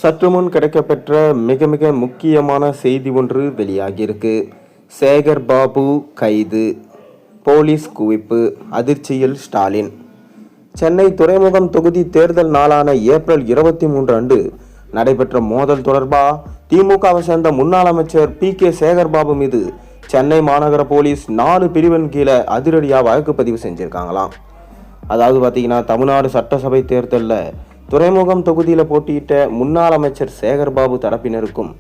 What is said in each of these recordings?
சற்று முன் கிடைக்கப்பெற்ற மிக மிக முக்கியமான செய்தி ஒன்று வெளியாகியிருக்கு. சேகர் பாபு கைது, போலீஸ் குவிப்பு, அதிர்ச்சியில் ஸ்டாலின். சென்னை துறைமுகம் தொகுதி தேர்தல் நாளான ஏப்ரல் 23 அன்று நடைபெற்ற மோதல் தொடர்பாக திமுகவை சேர்ந்த முன்னாள் அமைச்சர் கே சேகர்பாபு மீது சென்னை மாநகர போலீஸ் 4 பிரிவின் கீழே அதிரடியாக வழக்கு பதிவு செஞ்சிருக்காங்களாம். அதாவது பார்த்தீங்கன்னா, தமிழ்நாடு சட்டசபை தேர்தலில் துறைமுகம் தொகுதியில் போட்டியிட்ட முன்னாள் அமைச்சர் சேகர்பாபு தரப்பினருக்கும்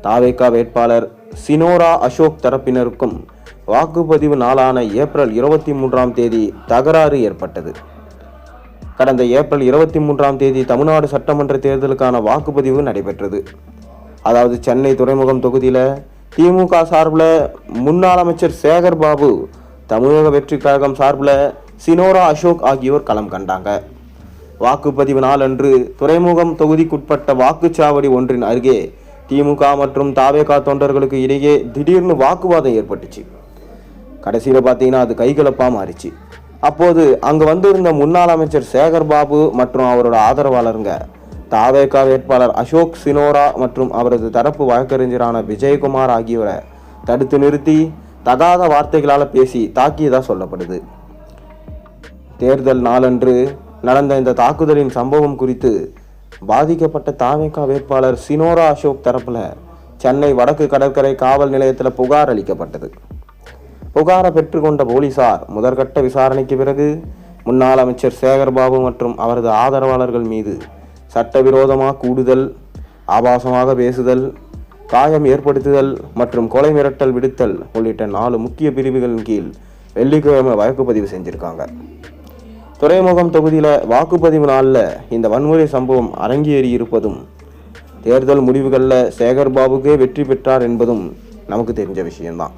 தாவேகா வேட்பாளர் சினோரா அசோக் தரப்பினருக்கும் வாக்குப்பதிவு நாளான ஏப்ரல் 23ஆம் தேதி தகராறு ஏற்பட்டது. கடந்த ஏப்ரல் 23ஆம் தேதி தமிழ்நாடு சட்டமன்ற தேர்தலுக்கான வாக்குப்பதிவு நடைபெற்றது. அதாவது சென்னை துறைமுகம் தொகுதியில் திமுக சார்பில் முன்னாள் அமைச்சர் சேகர்பாபு, தமிழக வெற்றி கழகம் சார்பில் சினோரா அசோக் ஆகியோர் களம் கண்டாங்க. வாக்குப்பதிவு நாள் அன்று துறைமுகம் தொகுதிக்குட்பட்ட வாக்குச்சாவடி ஒன்றின் அருகே திமுக மற்றும் தாவேகா தொண்டர்களுக்கு இடையே திடீர்னு வாக்குவாதம் ஏற்பட்டுச்சு. கடைசியில் பார்த்தீங்கன்னா அது கைகலப்பாக மாறிச்சு. அப்போது அங்கு வந்திருந்த முன்னாள் அமைச்சர் சேகர்பாபு மற்றும் அவரோட ஆதரவாளருங்க தாவேகா வேட்பாளர் அசோக் சினோரா மற்றும் அவரது தரப்பு வழக்கறிஞரான விஜயகுமார் ஆகியோரை தடுத்து நிறுத்தி தகாத வார்த்தைகளால் பேசி தாக்கியதாக சொல்லப்படுது. தேர்தல் நாளன்று நடந்த இந்த தாக்குதலின் சம்பவம் குறித்து பாதிக்கப்பட்ட தாவேகா வேட்பாளர் சினோரா அசோக் தரப்புல சென்னை வடக்கு கடற்கரை காவல் நிலையத்தில் புகார் அளிக்கப்பட்டது. புகாரை பெற்றுக்கொண்ட போலீசார் முதற்கட்ட விசாரணைக்கு பிறகு முன்னாள் அமைச்சர் சேகர்பாபு மற்றும் அவரது ஆதரவாளர்கள் மீது சட்டவிரோதமாக கூடுதல், ஆபாசமாக பேசுதல், காயம் ஏற்படுத்துதல் மற்றும் கொலை மிரட்டல் விடுத்தல் உள்ளிட்ட 4 முக்கிய பிரிவுகளின் கீழ் வெள்ளிக்கிழமை வழக்கு பதிவு செஞ்சிருக்காங்க. துறைமுகம் தொகுதியில் வாக்குப்பதிவு நாளில் இந்த வன்முறை சம்பவம் அரங்கேறி இருப்பதும் தேர்தல் முடிவுகளில் சேகர்பாபுக்கே வெற்றி பெற்றார் என்பதும் நமக்கு தெரிஞ்ச விஷயம்தான்.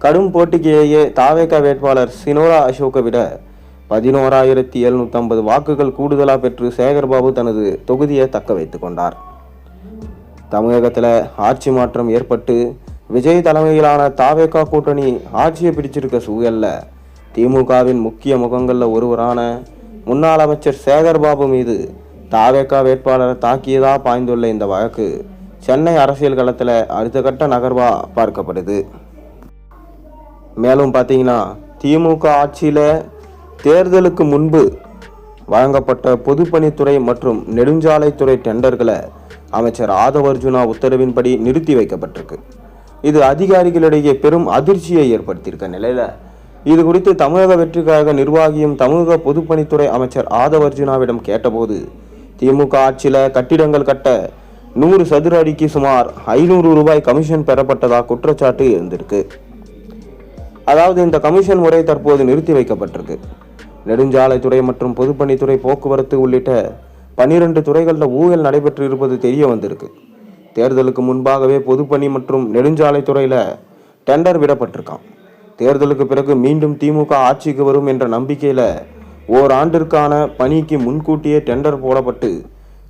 கடும் போட்டிக்கேயே தாவேகா வேட்பாளர் சினோரா அசோக்கை விட 11,750 வாக்குகள் கூடுதலாக பெற்று சேகர்பாபு தனது தொகுதியை தக்க வைத்து கொண்டார். தமிழகத்தில் ஆட்சி மாற்றம் ஏற்பட்டு விஜய் தலைமையிலான தாவேகா கூட்டணி ஆட்சியை பிடிச்சிருக்க சூழல்ல திமுகவின் முக்கிய முகங்களில் ஒருவரான முன்னாள் அமைச்சர் சேகர்பாபு மீது தாவேகா வேட்பாளரை தாக்கியதாக பாய்ந்துள்ள இந்த வழக்கு சென்னை அரசியல் களத்தில் அடுத்த கட்ட நகர்வா பார்க்கப்படுது. மேலும் பார்த்தீங்கன்னா, திமுக ஆட்சியில் தேர்தலுக்கு முன்பு வழங்கப்பட்ட பொதுப்பணித்துறை மற்றும் நெடுஞ்சாலைத்துறை டெண்டர்களை அமைச்சர் ஆதவ் அர்ஜுனா உத்தரவின்படி நிறுத்தி வைக்கப்பட்டிருக்கு. இது அதிகாரிகளிடையே பெரும் அதிர்ச்சியை ஏற்படுத்தியிருக்க நிலையில் இது குறித்து தமிழக வெற்றி கழக நிர்வாகியும் தமிழக பொதுப்பணித்துறை அமைச்சர் ஆதவ் அர்ஜுனாவிடம் கேட்டபோது, திமுக ஆட்சியில் கட்டிடங்கள் கட்ட 100 சதுர அடிக்கு சுமார் 500 ரூபாய் கமிஷன் பெறப்பட்டதாக குற்றச்சாட்டு இருந்திருக்கு. அதாவது இந்த கமிஷன் முறை தற்போது நிறுத்தி வைக்கப்பட்டிருக்கு. நெடுஞ்சாலைத்துறை மற்றும் பொதுப்பணித்துறை, போக்குவரத்து உள்ளிட்ட 12 துறைகளில் ஊழல் நடைபெற்று இருப்பது தெரிய வந்திருக்கு. தேர்தலுக்கு முன்பாகவே பொதுப்பணி மற்றும் நெடுஞ்சாலைத்துறையில் டெண்டர் விடப்பட்டிருக்கான். தேர்தலுக்கு பிறகு மீண்டும் திமுக ஆட்சிக்கு வரும் என்ற நம்பிக்கையில் ஓராண்டிற்கான பணிக்கு முன்கூட்டியே டெண்டர் போடப்பட்டு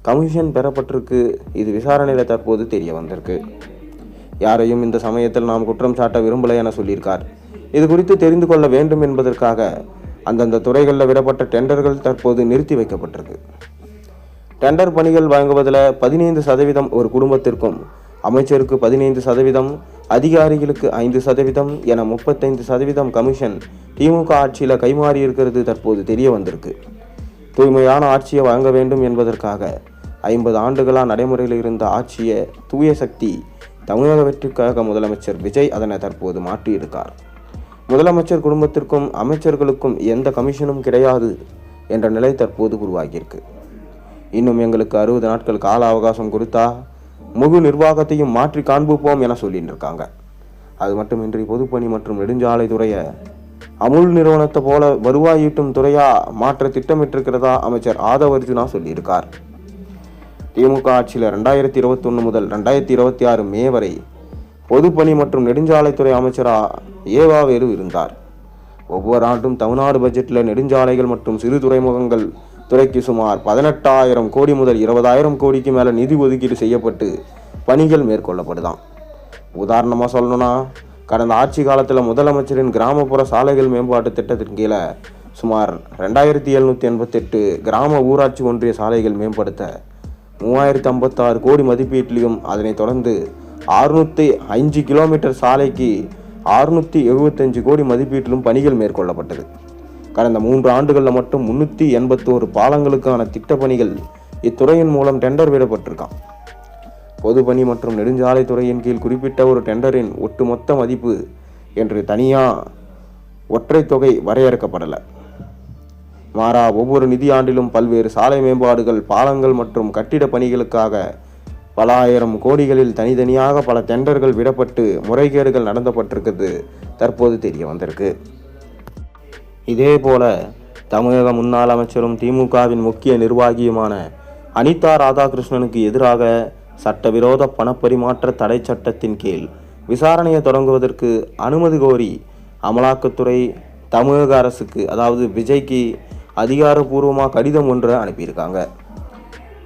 கமிஷன் பெறப்பட்டிருக்கு. இது விசாரணையில் தற்போது தெரிய வந்திருக்கு. யாரையும் இந்த சமயத்தில் நாம் குற்றம் சாட்ட விரும்பலை என சொல்லியிருக்கார். இது குறித்து தெரிந்து கொள்ள வேண்டும் என்பதற்காக அந்தந்த துறைகளில் விடப்பட்ட டெண்டர்கள் தற்போது நிறுத்தி வைக்கப்பட்டிருக்கு. டெண்டர் பணிகள் வழங்குவதில் 15% ஒரு குடும்பத்திற்கும், அமைச்சருக்கு 15%, அதிகாரிகளுக்கு 5% என 35% கமிஷன் திமுக ஆட்சியில் கைமாறி இருக்கிறது தற்போது தெரிய வந்திருக்கு. தூய்மையான ஆட்சியை வழங்க வேண்டும் என்பதற்காக 50 ஆண்டுகளாக நடைமுறையில் இருந்த ஆட்சியை தூய சக்தி தமிழக வெற்றி கழக முதலமைச்சர் விஜய் அதனை தற்போது மாற்றியிருக்கார். முதலமைச்சர் குடும்பத்திற்கும் அமைச்சர்களுக்கும் எந்த கமிஷனும் கிடையாது என்ற நிலை தற்போது உருவாகியிருக்கு. இன்னும் எங்களுக்கு 60 நாட்கள் கால அவகாசம் கொடுத்தா முழு நிர்வாகத்தையும் மாற்றி காண்பிப்போம் என சொல்லிட்டு இருக்காங்க. அது மட்டுமின்றி பொதுப்பணி மற்றும் நெடுஞ்சாலைத்துறையை அமுல் நிறுவனத்தை போல வருவாய் ஈட்டும் துறையா மாற்ற திட்டமிட்டிருக்கிறதா அமைச்சர் ஆதவ் அர்ஜுனா சொல்லியிருக்கார். திமுக ஆட்சியில் 2021 முதல் 2026 மே வரை பொதுப்பணி மற்றும் நெடுஞ்சாலைத்துறை அமைச்சரா ஏவாவேலு இருந்தார். ஒவ்வொரு ஆண்டும் தமிழ்நாடு பட்ஜெட்டில் நெடுஞ்சாலைகள் மற்றும் சிறு துறைமுகங்கள் துறைக்கு சுமார் 18,000 கோடி முதல் 20,000 கோடிக்கு மேலே நிதி ஒதுக்கீடு செய்யப்பட்டு பணிகள் மேற்கொள்ளப்படுதான். உதாரணமாக சொல்லணும்னா, கடந்த ஆட்சி காலத்தில் முதலமைச்சரின் கிராமப்புற சாலைகள் மேம்பாட்டு திட்டத்தின் கீழே சுமார் 2788 கிராம ஊராட்சி ஒன்றிய சாலைகள் மேம்படுத்த 3056 கோடி மதிப்பீட்டிலும், அதனைத் தொடர்ந்து 605 கிலோமீட்டர் சாலைக்கு 675 கோடி மதிப்பீட்டிலும் பணிகள் மேற்கொள்ளப்பட்டது. கடந்த 3 ஆண்டுகளில் மட்டும் 381 பாலங்களுக்கான திட்டப்பணிகள் இத்துறையின் மூலம் டெண்டர் விடப்பட்டிருக்கான். பொதுப்பணி மற்றும் நெடுஞ்சாலைத்துறையின் கீழ் குறிப்பிட்ட ஒரு டெண்டரின் ஒட்டுமொத்த மதிப்பு என்று தனியாக ஒற்றை தொகை வரையறுக்கப்படலை. மாறா ஒவ்வொரு நிதியாண்டிலும் பல்வேறு சாலை மேம்பாடுகள், பாலங்கள் மற்றும் கட்டிட பணிகளுக்காக பல ஆயிரம் கோடிகளில் தனித்தனியாக பல டெண்டர்கள் விடப்பட்டு முறைகேடுகள் நடந்தப்பட்டிருக்கிறது தற்போது தெரிய வந்திருக்கு. இதேபோல தமிழக முன்னாள் அமைச்சரும் திமுகவின் முக்கிய நிர்வாகியுமான அனிதா ராதாகிருஷ்ணனுக்கு எதிராக சட்டவிரோத பணப்பரிமாற்ற தடை சட்டத்தின் கீழ் விசாரணையை தொடங்குவதற்கு அனுமதி கோரி அமலாக்கத்துறை தமிழக அரசுக்கு, அதாவது விஜய்க்கு அதிகாரப்பூர்வமாக கடிதம் ஒன்றை அனுப்பியிருக்காங்க.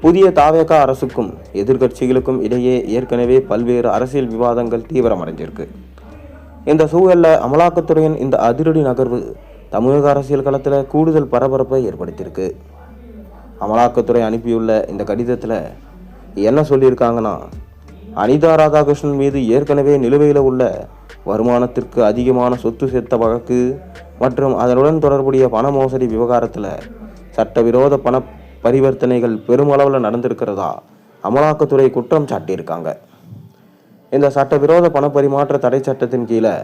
புதிய தாவேகா அரசுக்கும் எதிர்க்கட்சிகளுக்கும் இடையே ஏற்கனவே பல்வேறு அரசியல் விவாதங்கள் தீவிரமடைஞ்சிருக்கு. இந்த சூழலில் அமலாக்கத்துறையின் இந்த அதிரடி நகர்வு தமிழக அரசியல் களத்தில் கூடுதல் பரபரப்பை ஏற்படுத்தியிருக்கு. அமலாக்கத்துறை அனுப்பியுள்ள இந்த கடிதத்தில் என்ன சொல்லியிருக்காங்கன்னா, அனிதா ராதாகிருஷ்ணன் மீது ஏற்கனவே நிலுவையில் உள்ள வருமானத்திற்கு அதிகமான சொத்து சேர்த்த வழக்கு மற்றும் அதனுடன் தொடர்புடைய பண மோசடி விவகாரத்தில் சட்டவிரோத பண பரிவர்த்தனைகள் பெருமளவில் நடந்திருக்கிறதா அமலாக்கத்துறை குற்றம் சாட்டியிருக்காங்க. இந்த சட்டவிரோத பண பரிமாற்ற தடை சட்டத்தின் கீழே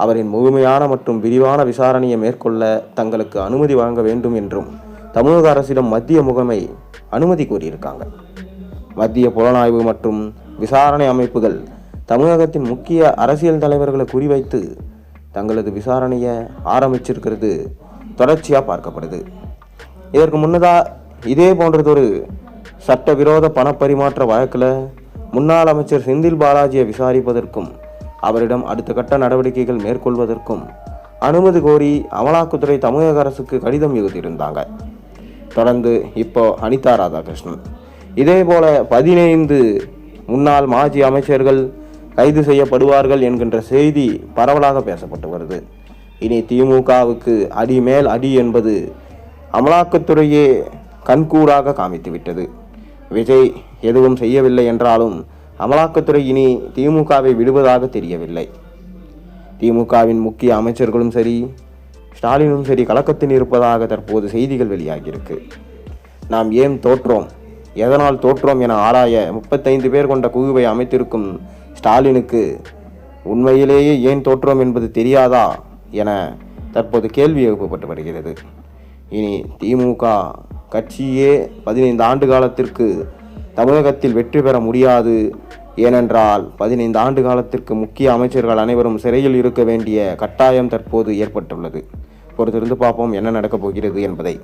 அவரின் முழுமையான மற்றும் விரிவான விசாரணையை மேற்கொள்ள தங்களுக்கு அனுமதி வழங்க வேண்டும் என்றும் தமிழக அரசிடம் மத்திய முகமை அனுமதி கோரியிருக்காங்க. மத்திய புலனாய்வு மற்றும் விசாரணை அமைப்புகள் தமிழகத்தின் முக்கிய அரசியல் தலைவர்களை குறிவைத்து தங்களது விசாரணையை ஆரம்பிச்சிருக்கிறது தொடர்ச்சியாக பார்க்கப்படுது. இதற்கு முன்னதாக இதே போன்றதொரு சட்டவிரோத பணப்பரிமாற்ற வழக்கில் முன்னாள் அமைச்சர் செந்தில் பாலாஜியை விசாரிப்பதற்கும் அவரிடம் அடுத்த கட்ட நடவடிக்கைகள் மேற்கொள்வதற்கும் அனுமதி கோரி அமலாக்கத்துறை தமிழக அரசுக்கு கடிதம் எழுதியிருந்தாங்க. தொடர்ந்து இப்போ அனிதா ராதாகிருஷ்ணன் இதேபோல 15 முன்னாள் மாஜி அமைச்சர்கள் கைது செய்யப்படுவார்கள் என்கின்ற செய்தி பரவலாக பேசப்பட்டு வருது. இனி திமுகவுக்கு அடி மேல் அடி என்பது அமலாக்கத்துறையே கண்கூடாக காமித்துவிட்டது. விஜய் எதுவும் செய்யவில்லை என்றாலும் அமலாக்கத்துறை இனி திமுகவை விடுவதாக தெரியவில்லை. திமுகவின் முக்கிய அமைச்சர்களும் சரி, ஸ்டாலினும் சரி கலக்கத்தில் இருப்பதாக தற்போது செய்திகள் வெளியாகியிருக்கு. நாம் ஏன் தோற்றோம், எதனால் தோற்றோம் என ஆராய 35 பேர் கொண்ட குழுவை அமைத்திருக்கும் ஸ்டாலினுக்கு உண்மையிலேயே ஏன் தோற்றோம் என்பது தெரியாதா என தற்போது கேள்வி எழுப்பப்பட்டு வருகிறது. இனி திமுக கட்சியே 15 ஆண்டு காலத்திற்கு தமிழகத்தில் வெற்றி பெற முடியாது. ஏனென்றால் 15 ஆண்டு காலத்திற்கு முக்கிய அமைச்சர்கள் அனைவரும் சிறையில் இருக்க வேண்டிய கட்டாயம் தற்போது ஏற்பட்டுள்ளது. பொறுத்திருந்து பார்ப்போம் என்ன நடக்கப் போகிறது என்பதை.